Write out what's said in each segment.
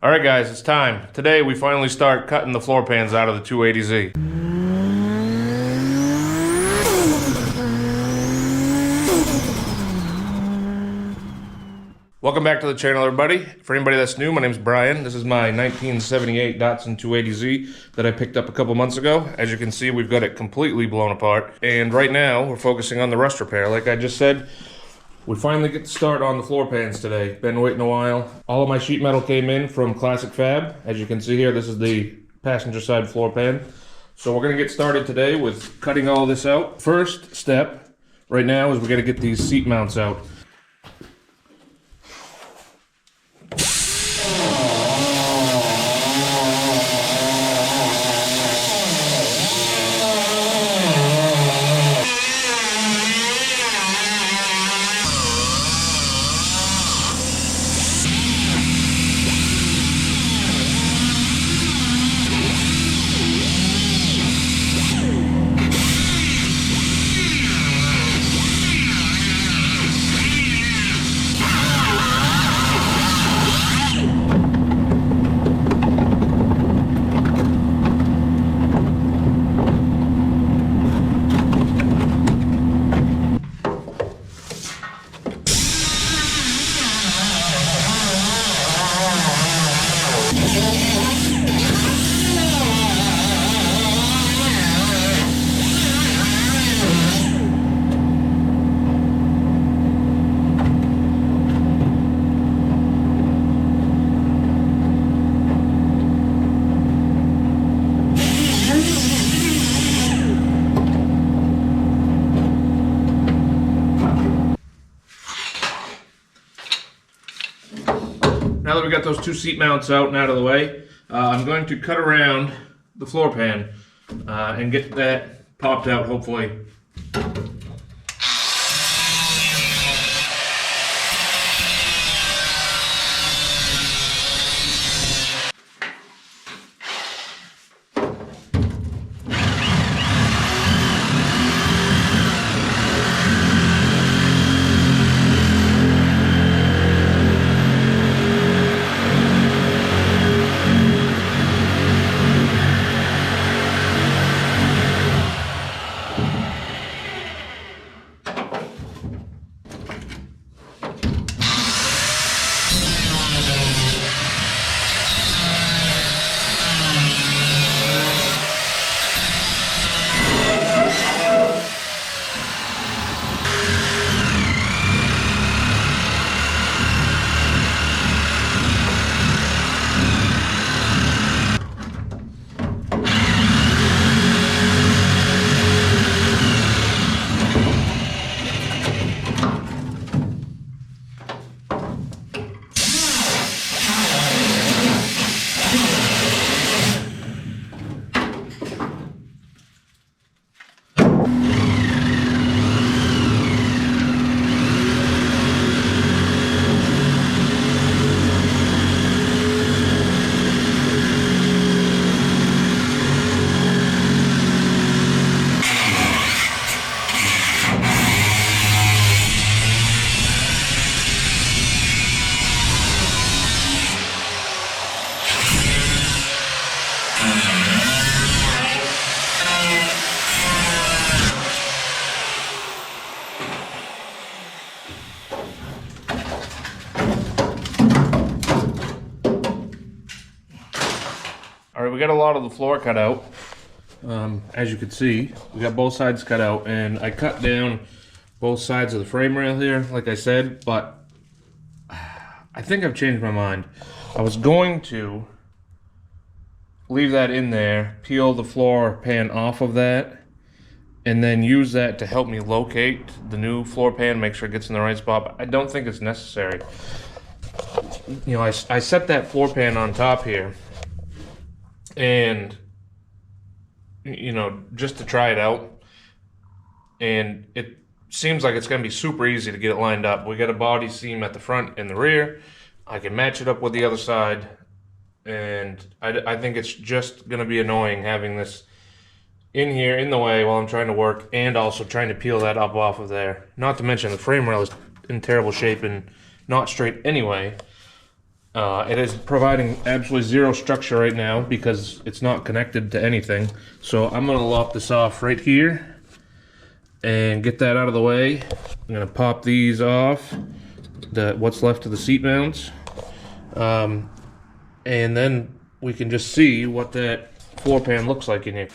Alright guys, it's time. Today we finally start cutting the floor pans out of the 280Z. Welcome back to the channel, everybody. For anybody that's new, my name's Brian. This is my 1978 Datsun 280Z that I picked up a couple months ago. As you can see, we've got it completely blown apart. And right now, we're focusing on the rust repair. Like I just said, we finally get to start on the floor pans today. Been waiting a while. All of my sheet metal came in from Classic Fab. As you can see here, this is the passenger side floor pan. So we're gonna get started today with cutting all this out. First step right now is we're gonna get these seat mounts out. Now that we got those two seat mounts out and out of the way, I'm going to cut around the floor pan and get that popped out, hopefully. Alright, we got a lot of the floor cut out. As you can see, we got both sides cut out, and I cut down both sides of the frame rail here, like I said, but I think I've changed my mind. I was going to leave that in there, peel the floor pan off of that, and then use that to help me locate the new floor pan, make sure it gets in the right spot. But I don't think it's necessary. You know, I set that floor pan on top here, and you know, just to try it out, and it seems like it's going to be super easy to get it lined up. We got a body seam at the front and the rear. I can match it up with the other side, and I think it's just going to be annoying having this in here in the way while I'm trying to work, and also trying to peel that up off of there. Not to mention the frame rail is in terrible shape and not straight anyway. It is providing absolutely zero structure right now because it's not connected to anything. So I'm gonna lop this off right here and get that out of the way. I'm gonna pop these off, what's left of the seat mounts, and then we can just see what that floor pan looks like in here.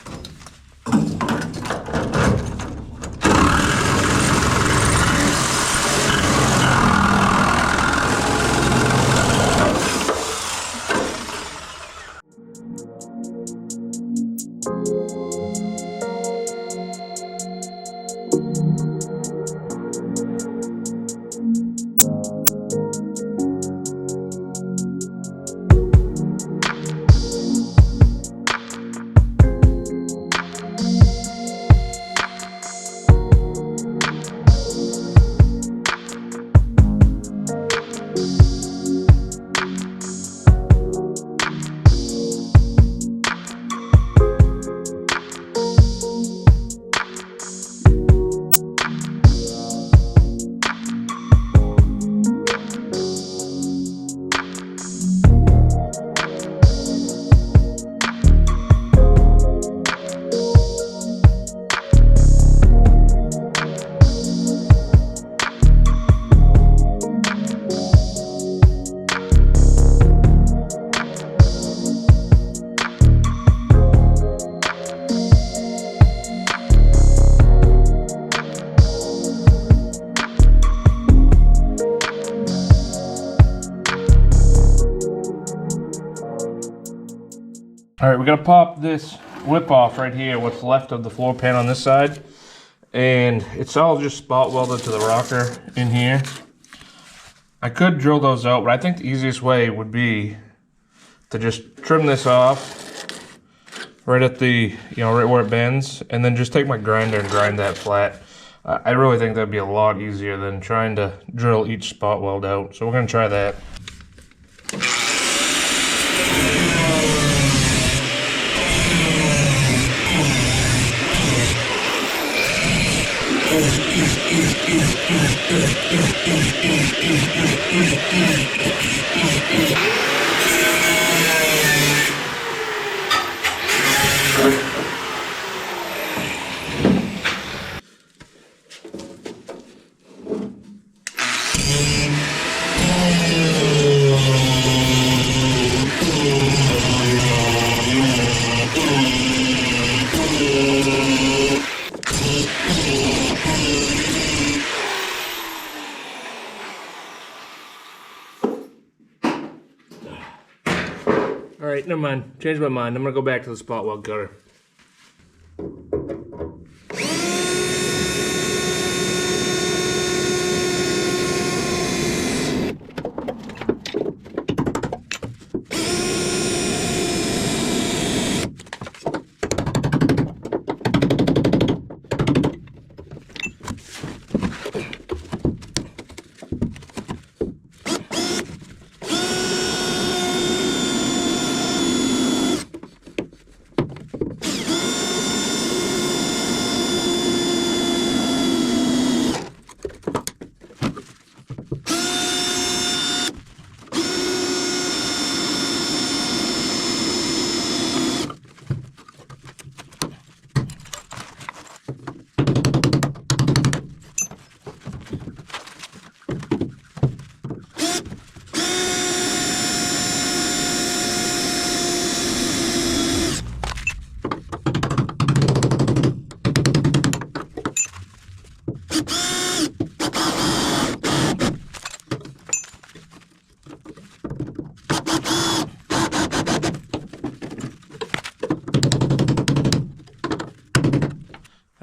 All right, we're gonna pop this whip off right here, what's left of the floor pan on this side. And it's all just spot welded to the rocker in here. I could drill those out, but I think the easiest way would be to just trim this off right at the, right where it bends, and then just take my grinder and grind that flat. I really think that'd be a lot easier than trying to drill each spot weld out. So we're gonna try that. All right, never mind. Changed my mind. I'm gonna go back to the spot weld cutter.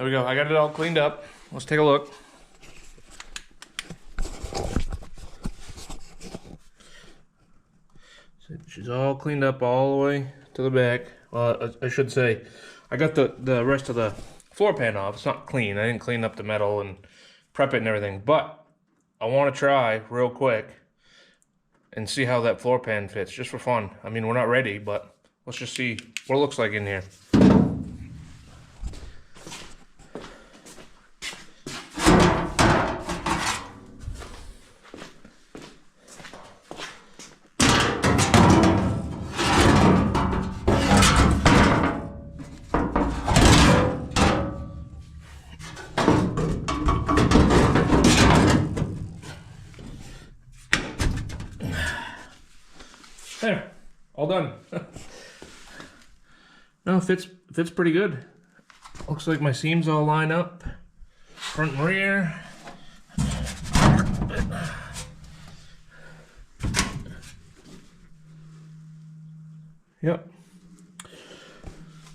There we go. I got it all cleaned up. Let's take a look. So she's all cleaned up all the way to the back. Well, I should say, I got the rest of the floor pan off. It's not clean. I didn't clean up the metal and prep it and everything. But I want to try real quick and see how that floor pan fits, just for fun. I mean, we're not ready, but let's just see what it looks like in here. There, all done. No, fits pretty good. Looks like my seams all line up, front and rear. Yep.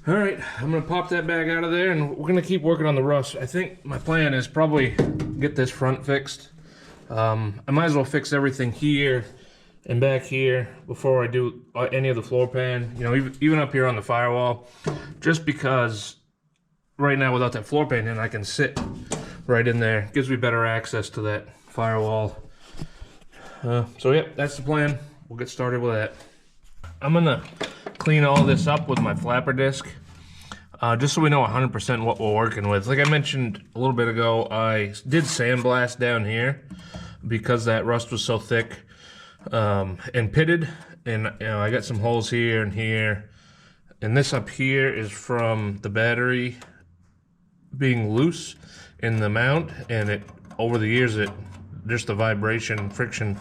All right, I'm gonna pop that bag out of there, and we're gonna keep working on the rust. I think my plan is probably get this front fixed. I might as well fix everything here and back here before I do any of the floor pan. You know, even up here on the firewall, just because right now without that floor pan in, I can sit right in there. Gives me better access to that firewall. So yep, that's the plan. We'll get started with that. I'm gonna clean all this up with my flapper disc, just so we know 100% what we're working with. Like I mentioned a little bit ago, I did sandblast down here because that rust was so thick and pitted, and you know, I got some holes here and here, and this up here is from the battery being loose in the mount, and it over the years just the vibration friction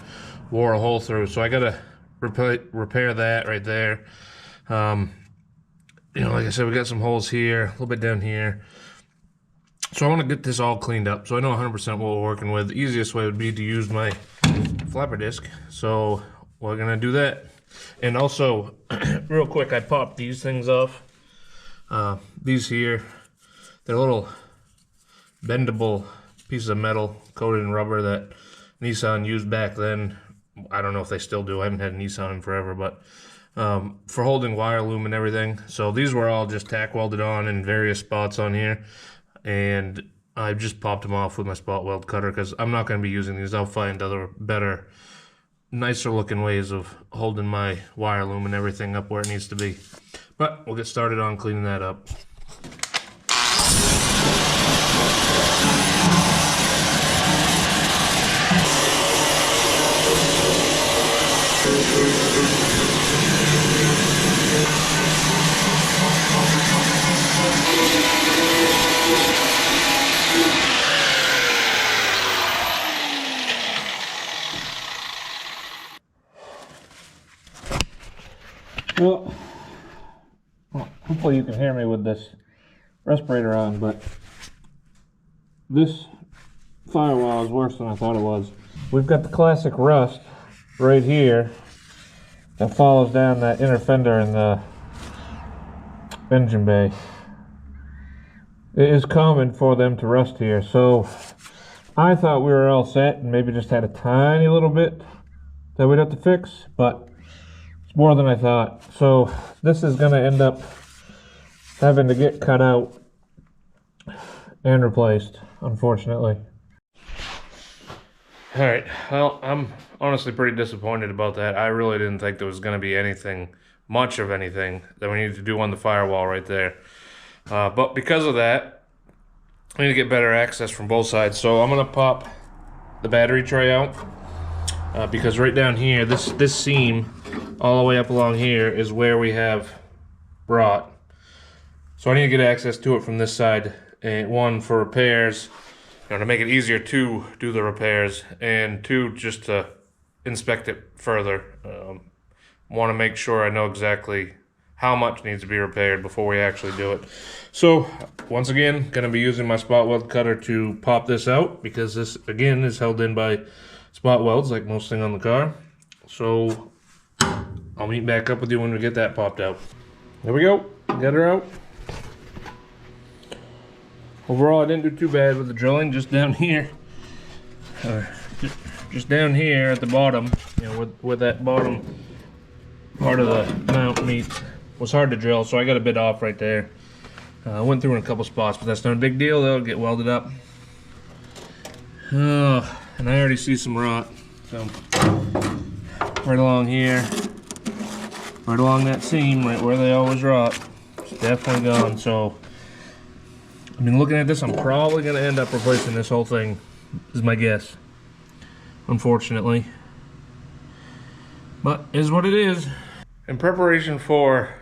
wore a hole through, so I gotta repair that right there. You know, like I said, we got some holes here, a little bit down here. So I want to get this all cleaned up so I know 100% what we're working with. The easiest way would be to use my flapper disc. So we're gonna do that. And also, real quick, I popped these things off. These here, they're little bendable pieces of metal coated in rubber that Nissan used back then. I don't know if they still do. I haven't had a Nissan in forever, but for holding wire loom and everything. So these were all just tack welded on in various spots on here, and I just popped them off with my spot weld cutter because I'm not going to be using these. I'll find other better, nicer looking ways of holding my wire loom and everything up where it needs to be. But we'll get started on cleaning that up. Well, hopefully you can hear me with this respirator on, but this firewall is worse than I thought it was. We've got the classic rust right here that follows down that inner fender in the engine bay. It is common for them to rust here, so I thought we were all set and maybe just had a tiny little bit that we'd have to fix, but it's more than I thought. So this is going to end up having to get cut out and replaced, unfortunately. Alright, well, I'm honestly pretty disappointed about that. I really didn't think there was going to be anything, much of anything, that we needed to do on the firewall right there. But because of that, I need to get better access from both sides. So I'm going to pop the battery tray out, because right down here, this seam all the way up along here is where we have rot. So I need to get access to it from this side, and one, for repairs, you know, to make it easier to do the repairs, and two, just to inspect it further. Want to make sure I know exactly how much needs to be repaired before we actually do it. So once again, going to be using my spot weld cutter to pop this out, because this again is held in by spot welds like most thing on the car. So I'll meet back up with you when we get that popped out. There we go, get her out. Overall, I didn't do too bad with the drilling, just down here. Just down here at the bottom, you know, where that bottom part of the mount meets, was hard to drill, so I got a bit off right there. I went through in a couple spots, but that's not a big deal. They'll get welded up. And I already see some rot. So right along here, right along that seam, right where they always rot, it's definitely gone. So I mean, looking at this, I'm probably going to end up replacing this whole thing, is my guess, unfortunately. But it is what it is. In preparation for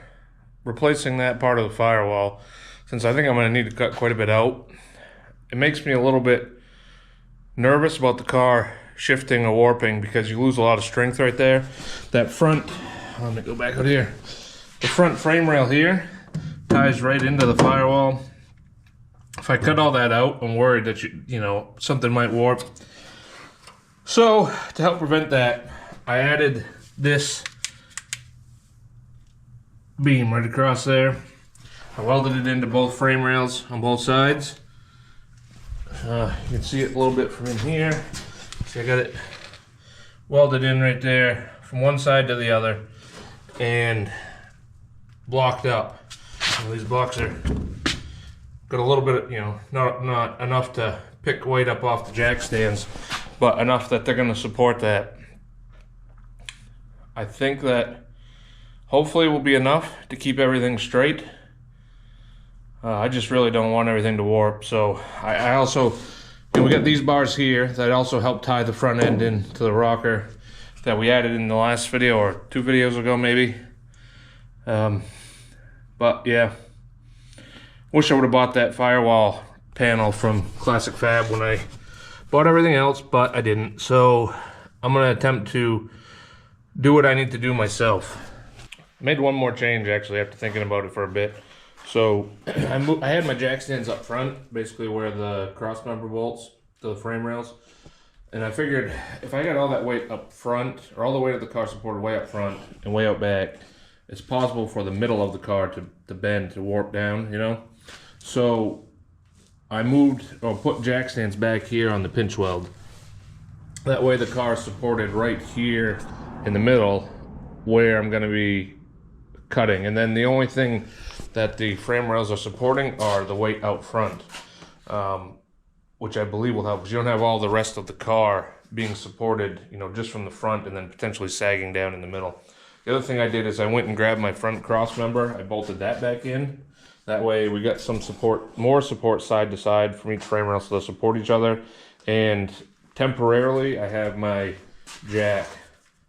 replacing that part of the firewall, since I think I'm going to need to cut quite a bit out, it makes me a little bit nervous about the car shifting or warping, because you lose a lot of strength right there. That front Let me go back out here. The front frame rail here ties right into the firewall. If I cut all that out, I'm worried that you know, something might warp. So to help prevent that, I added this beam right across there. I welded it into both frame rails on both sides. You can see it a little bit from in here. See, I got it welded in right there from one side to the other and blocked up. So these blocks are got a little bit of, you know, not enough to pick weight up off the jack stands, but enough that they're going to support that. I think that hopefully will be enough to keep everything straight. I just really don't want everything to warp, so I also, you know, we got these bars here that also help tie the front end into the rocker that we added in the last video or 2 videos ago maybe. But yeah, wish I would have bought that firewall panel from Classic Fab when I bought everything else, but I didn't. So I'm gonna attempt to do what I need to do myself. I made one more change actually after thinking about it for a bit. So I had my jack stands up front, basically where the cross member bolts to the frame rails. And I figured if I got all that weight up front, or all the weight of the car supported way up front and way out back, it's possible for the middle of the car to bend, to warp down, you know? So I put jack stands back here on the pinch weld. That way the car is supported right here in the middle where I'm gonna be cutting. And then the only thing that the frame rails are supporting are the weight out front, which I believe will help, because you don't have all the rest of the car being supported, you know, just from the front and then potentially sagging down in the middle. The other thing I did is I went and grabbed my front cross member. I bolted that back in. That way we got some support, more support side to side from each frame rail, so they'll support each other. And temporarily I have my jack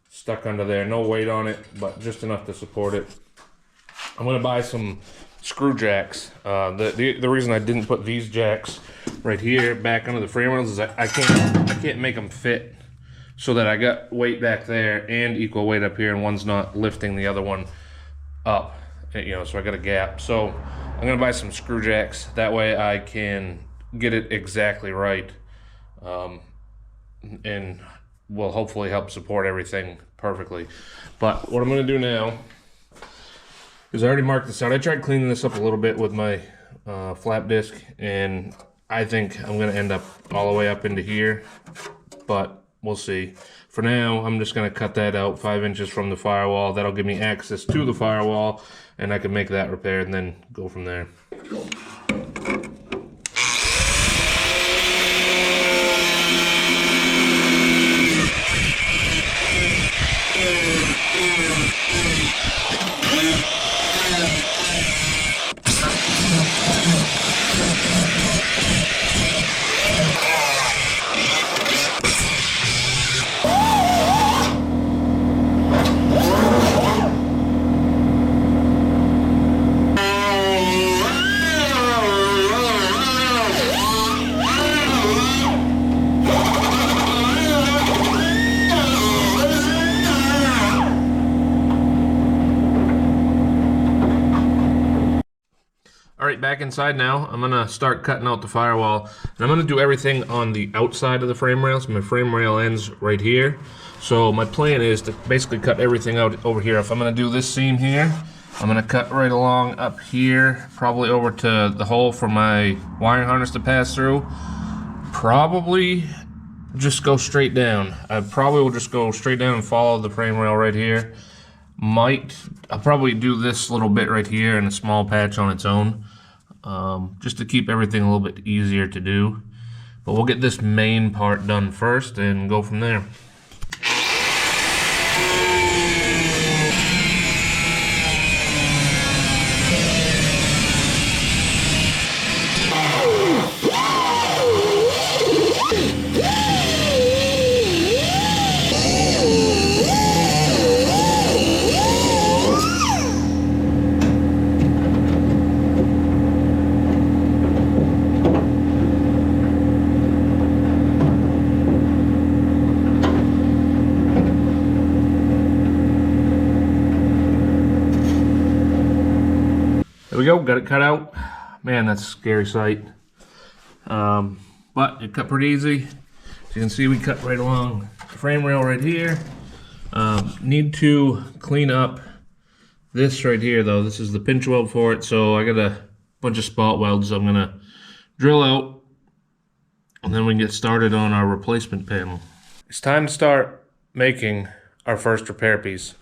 stuck under there, no weight on it, but just enough to support it. I'm gonna buy some screw jacks. The reason I didn't put these jacks right here back under the frame rails is I can't make them fit so that I got weight back there and equal weight up here, and one's not lifting the other one up, you know, so I got a gap. So I'm gonna buy some screw jacks. That way I can get it exactly right, and will hopefully help support everything perfectly. But what I'm gonna do now is I already marked this out. I tried cleaning this up a little bit with my flap disc, and I think I'm gonna end up all the way up into here, but we'll see. For now, I'm just gonna cut that out 5 inches from the firewall. That'll give me access to the firewall, and I can make that repair and then go from there. All right, back inside now. I'm gonna start cutting out the firewall, and I'm gonna do everything on the outside of the frame rail. So my frame rail ends right here. So my plan is to basically cut everything out over here. If I'm gonna do this seam here, I'm gonna cut right along up here, probably over to the hole for my wiring harness to pass through. Probably just go straight down. I probably will just go straight down and follow the frame rail right here. I'll probably do this little bit right here in a small patch on its own, just to keep everything a little bit easier to do. But we'll get this main part done first and go from there. There we go, got it cut out. Man, that's a scary sight. But it cut pretty easy. As you can see, we cut right along the frame rail right here. Need to clean up this right here though. This is the pinch weld for it, so I got a bunch of spot welds I'm gonna drill out, and then we can get started on our replacement panel. It's time to start making our first repair piece.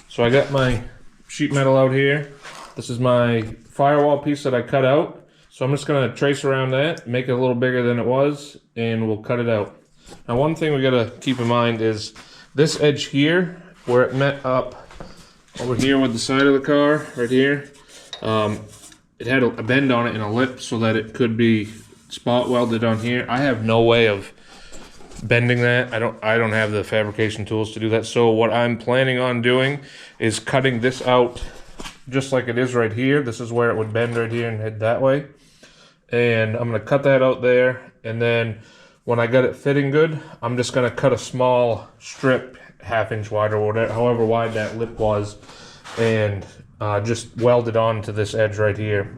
So I got my sheet metal out here. This is my firewall piece that I cut out. So I'm just gonna trace around that, make it a little bigger than it was, and we'll cut it out. Now one thing we gotta keep in mind is this edge here, where it met up over here with the side of the car, right here, it had a bend on it and a lip so that it could be spot welded on here. I have no way of bending that. I don't have the fabrication tools to do that. So what I'm planning on doing is cutting this out just like it is right here. This is where it would bend right here and head that way. And I'm gonna cut that out there, and then when I got it fitting good, I'm just gonna cut a small strip, 1/2 inch wide or whatever, however wide that lip was, and just weld it on to this edge right here.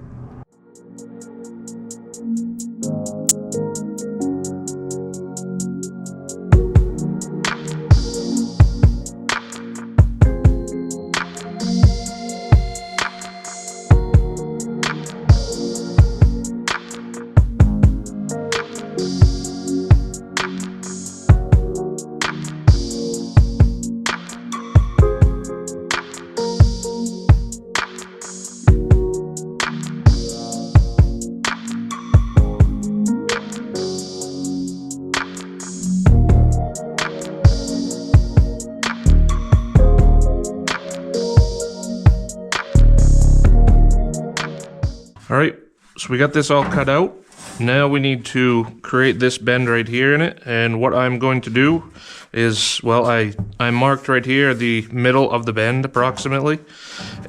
All right, so we got this all cut out. Now we need to create this bend right here in it. And what I'm going to do is, well, I marked right here the middle of the bend approximately.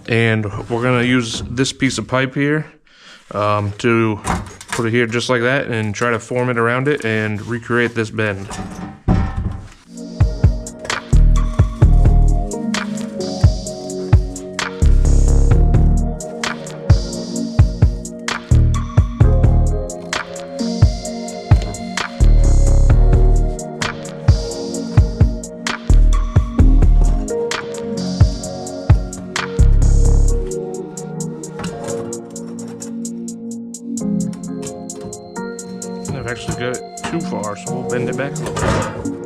And we're gonna use this piece of pipe here to put it here just like that and try to form it around it and recreate this bend. I've actually got it too far, so we'll bend it back a little bit.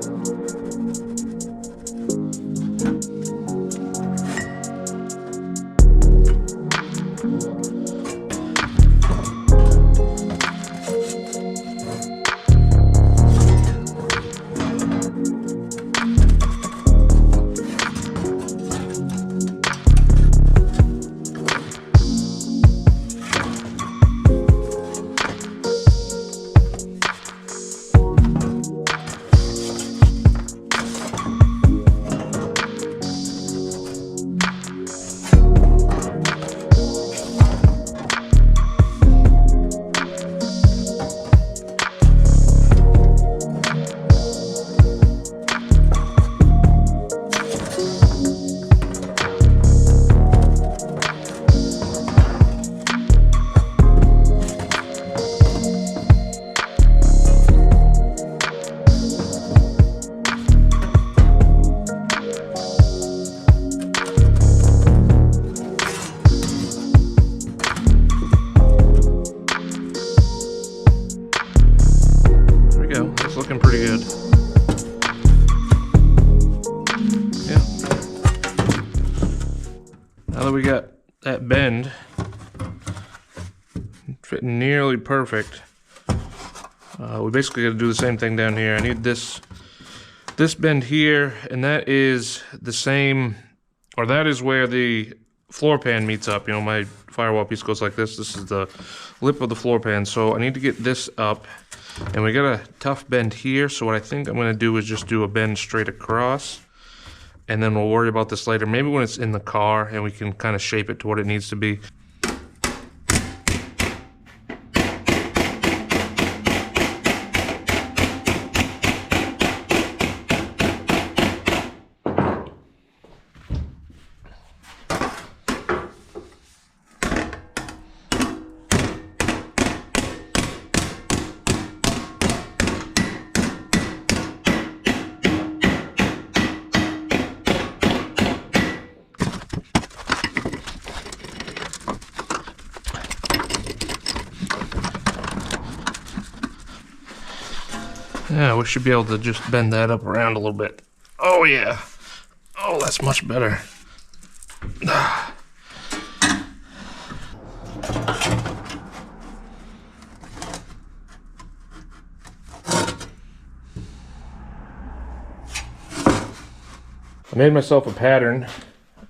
Looking pretty good. Yeah. Now that we got that bend fitting nearly perfect, we basically got to do the same thing down here. I need this bend here, and that is the same, or that is where the floor pan meets up. You know, my firewall piece goes like this. This is the lip of the floor pan, so I need to get this up. And we got a tough bend here, so what I think I'm going to do is just do a bend straight across, and then we'll worry about this later. Maybe when it's in the car and we can kind of shape it to what it needs to be. Yeah, we should be able to just bend that up around a little bit. Oh yeah. Oh, that's much better. I made myself a pattern.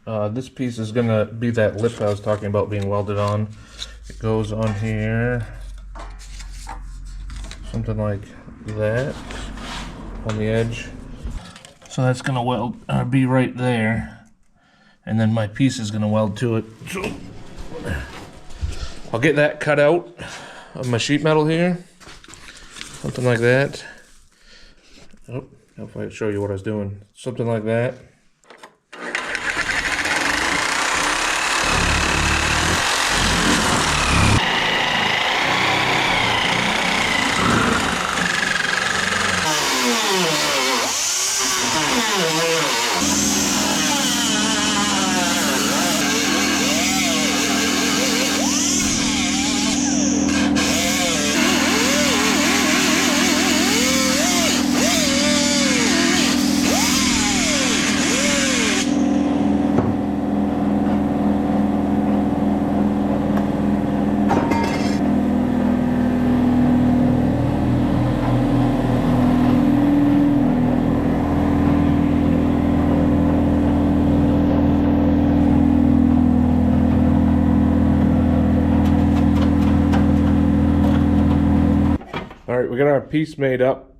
This piece is gonna be that lip I was talking about being welded on. It goes on here, something like that, on the edge. So that's gonna weld, be right there, and then my piece is gonna weld to it. So I'll get that cut out of my sheet metal here, something like that. Oh, if I show you what I was doing, something like that. Alright, we got our piece made up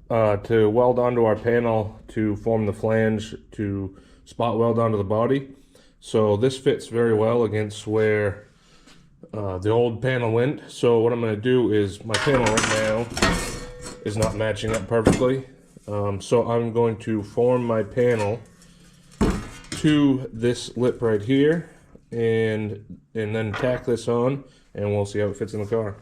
to weld onto our panel to form the flange to spot weld onto the body. So this fits very well against where the old panel went. So what I'm going to do is, my panel right now is not matching up perfectly. So I'm going to form my panel to this lip right here and then tack this on, and we'll see how it fits in the car.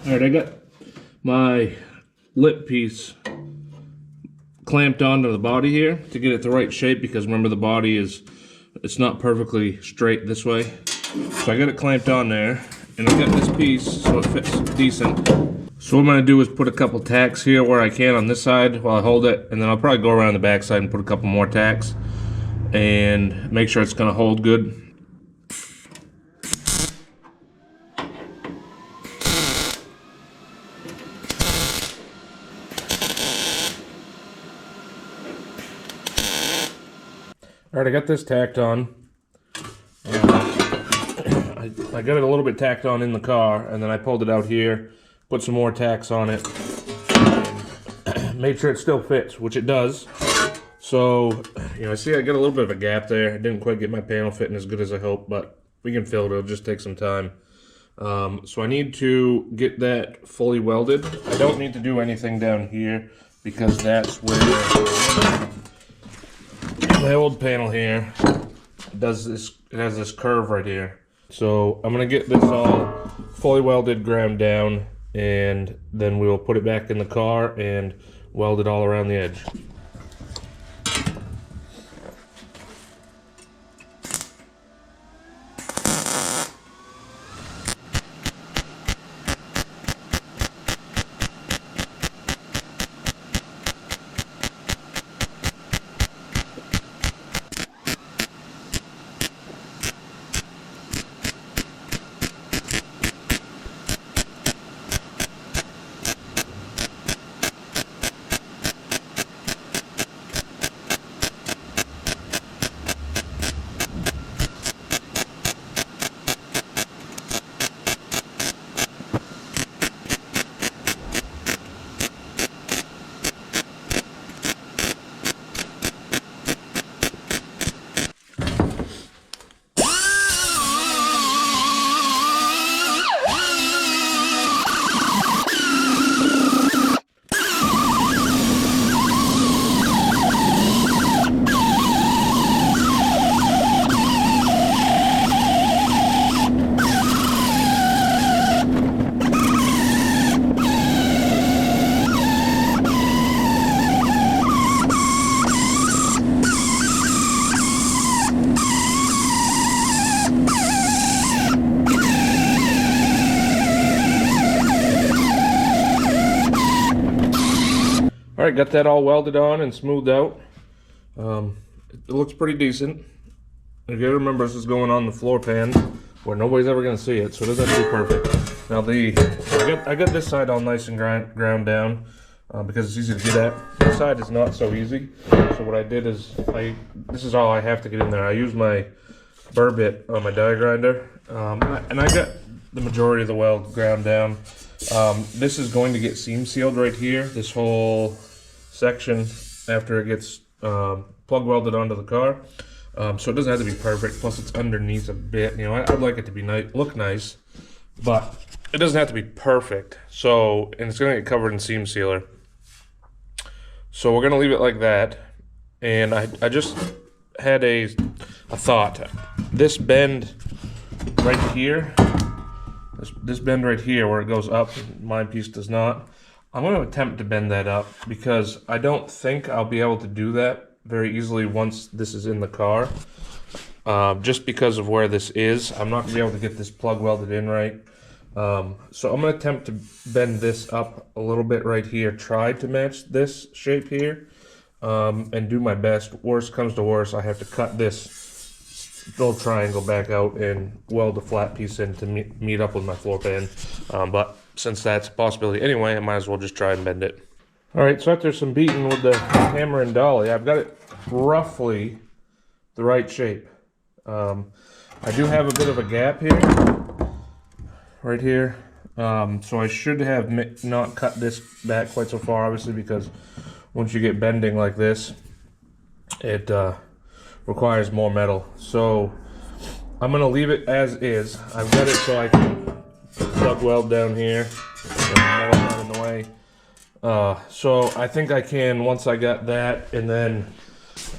Alright, I got my lip piece clamped onto the body here to get it the right shape, because remember the body it's not perfectly straight this way. So I got it clamped on there, and I got this piece so it fits decent. So what I'm going to do is put a couple tacks here where I can on this side while I hold it, and then I'll probably go around the back side and put a couple more tacks and make sure it's going to hold good. Alright, I got this tacked on. I got it a little bit tacked on in the car, and then I pulled it out here, put some more tacks on it, and made sure it still fits, which it does. So, you know, see I got a little bit of a gap there. I didn't quite get my panel fitting as good as I hoped, but we can fill it. It'll just take some time. So I need to get that fully welded. I don't need to do anything down here, because that's where my old panel here does this. It has this curve right here. So I'm gonna get this all fully welded, ground down, and then we'll put it back in the car and weld it all around the edge. All right, got that all welded on and smoothed out. It looks pretty decent. You gotta remember this is going on the floor pan where nobody's ever gonna see it, so it doesn't have to be perfect. Now I got this side all nice and ground down because it's easy to get at. This side is not so easy. So what I did is this is all I have to get in there. I use my burr bit on my die grinder, and I got the majority of the weld ground down. This is going to get seam sealed right here, this whole section, after it gets plug welded onto the car. So it doesn't have to be perfect, plus it's underneath a bit. You know, I'd like it to be look nice, but it doesn't have to be perfect. So, and it's gonna get covered in seam sealer. So we're gonna leave it like that. And I just had a thought. This bend right here, this bend right here where it goes up, my piece does not. I'm going to attempt to bend that up because I don't think I'll be able to do that very easily once this is in the car. Just because of where this is, I'm not going to be able to get this plug welded in right. So I'm going to attempt to bend this up a little bit right here, try to match this shape here, and do my best. Worst comes to worst, I have to cut this little triangle back out and weld a flat piece in to meet up with my floor pan. But since that's a possibility anyway, I might as well just try and bend it. All right, so after some beating with the hammer and dolly, I've got it roughly the right shape. I do have a bit of a gap here, right here. So I should have not cut this back quite so far, obviously, because once you get bending like this, it requires more metal. So I'm gonna leave it as is. I've got it so I can plug weld down here, and metal not in the way. So I think I can, once I got that, and then,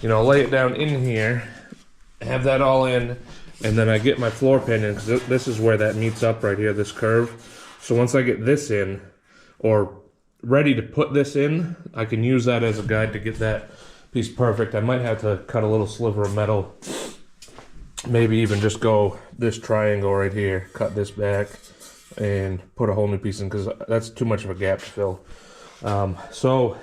you know, lay it down in here, have that all in, and then I get my floor pan in, because this is where that meets up right here, this curve. So once I get this in, or ready to put this in, I can use that as a guide to get that piece perfect. I might have to cut a little sliver of metal, maybe even just go this triangle right here, cut this back, and put a whole new piece in, because that's too much of a gap to fill. So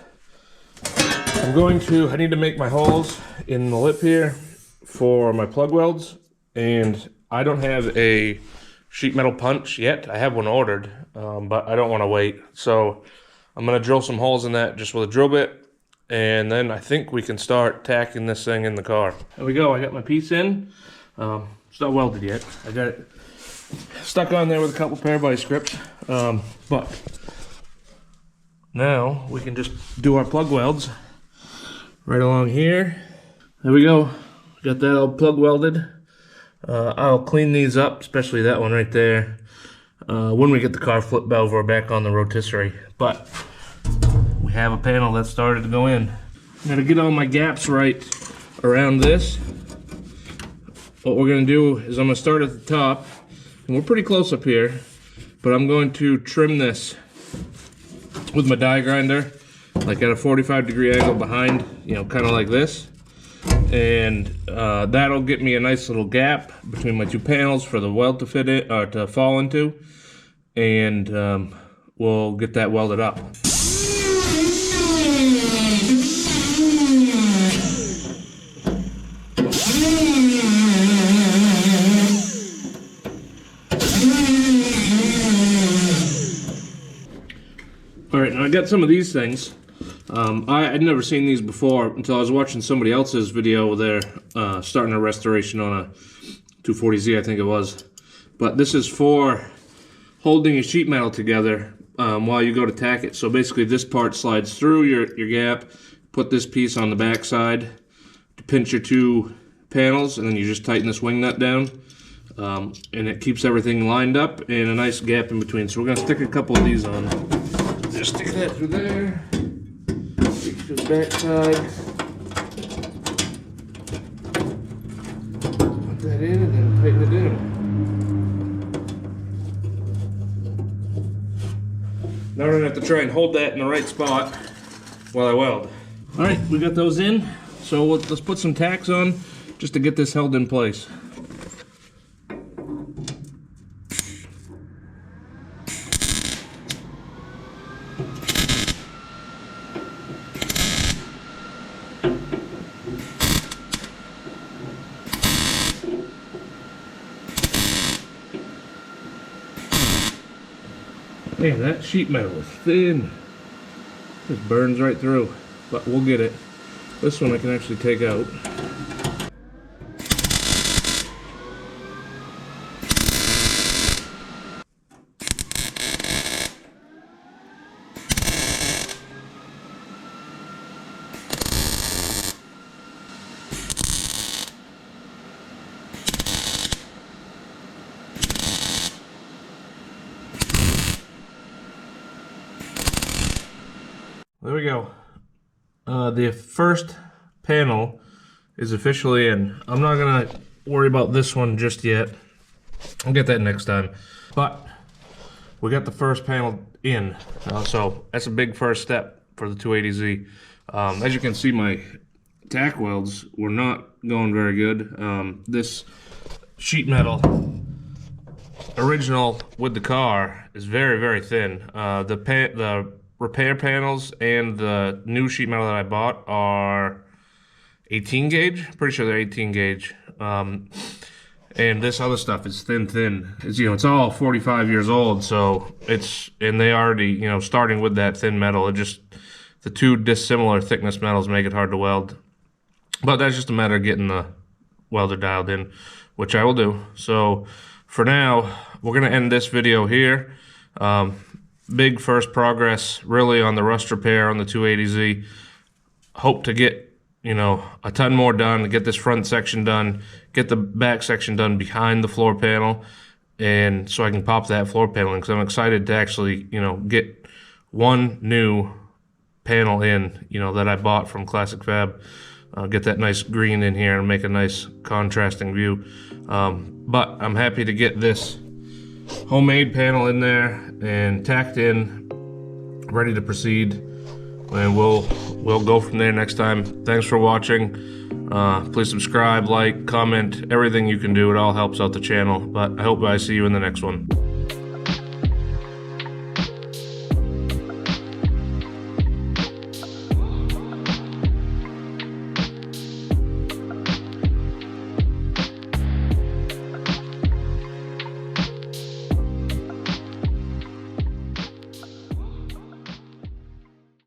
I need to make my holes in the lip here for my plug welds, and I don't have a sheet metal punch yet. I have one ordered, but I don't want to wait. So I'm going to drill some holes in that just with a drill bit, and then I think we can start tacking this thing in the car. There we go. I got my piece in. It's not welded yet. I got it stuck on there with a couple pair vice grips, but now we can just do our plug welds right along here. There we go. Got that all plug welded. I'll clean these up, especially that one right there, when we get the car flipped over back on the rotisserie. But we have a panel that started to go in. I'm gonna get all my gaps right around this. What we're gonna do is I'm gonna start at the top, and we're pretty close up here, but I'm going to trim this with my die grinder, like at a 45-degree angle behind, you know, kind of like this. And that'll get me a nice little gap between my two panels for the weld to fit in, or to fall into, and we'll get that welded up. All right, now I got some of these things. I'd never seen these before until I was watching somebody else's video where they're starting a restoration on a 240Z, I think it was. But this is for holding your sheet metal together while you go to tack it. So basically this part slides through your gap, put this piece on the back side to pinch your two panels, and then you just tighten this wing nut down. And it keeps everything lined up and a nice gap in between. So we're gonna stick a couple of these on. Just stick that through there. To the back side. Put that in and then tighten it in. Now we're gonna have to try and hold that in the right spot while I weld. All right, we got those in. So let's put some tacks on just to get this held in place. Man, that sheet metal is thin. Just burns right through, but we'll get it. This one I can actually take out. There we go. The first panel is officially in. I'm not gonna worry about this one just yet. I'll get that next time. But we got the first panel in, so that's a big first step for the 280Z. As you can see, my tack welds were not going very good. This sheet metal, original with the car, is very, very thin. The repair panels and the new sheet metal that I bought are 18 gauge. Pretty sure they're 18 gauge. And this other stuff is thin. It's, it's all 45 years old, so and they already, starting with that thin metal, the two dissimilar thickness metals make it hard to weld. But that's just a matter of getting the welder dialed in, which I will do. So for now, we're gonna end this video here. Big first progress really on the rust repair on the 280Z. Hope to get a ton more done, get this front section done, get the back section done behind the floor panel, and so I can pop that floor panel in, because I'm excited to actually get one new panel in that I bought from Classic Fab. Get that nice green in here and make a nice contrasting view. But I'm happy to get this homemade panel in there and tacked in, ready to proceed, and we'll go from there next time. Thanks for watching. Please subscribe, like, comment, everything you can do. It all helps out the channel. But I hope I see you in the next one.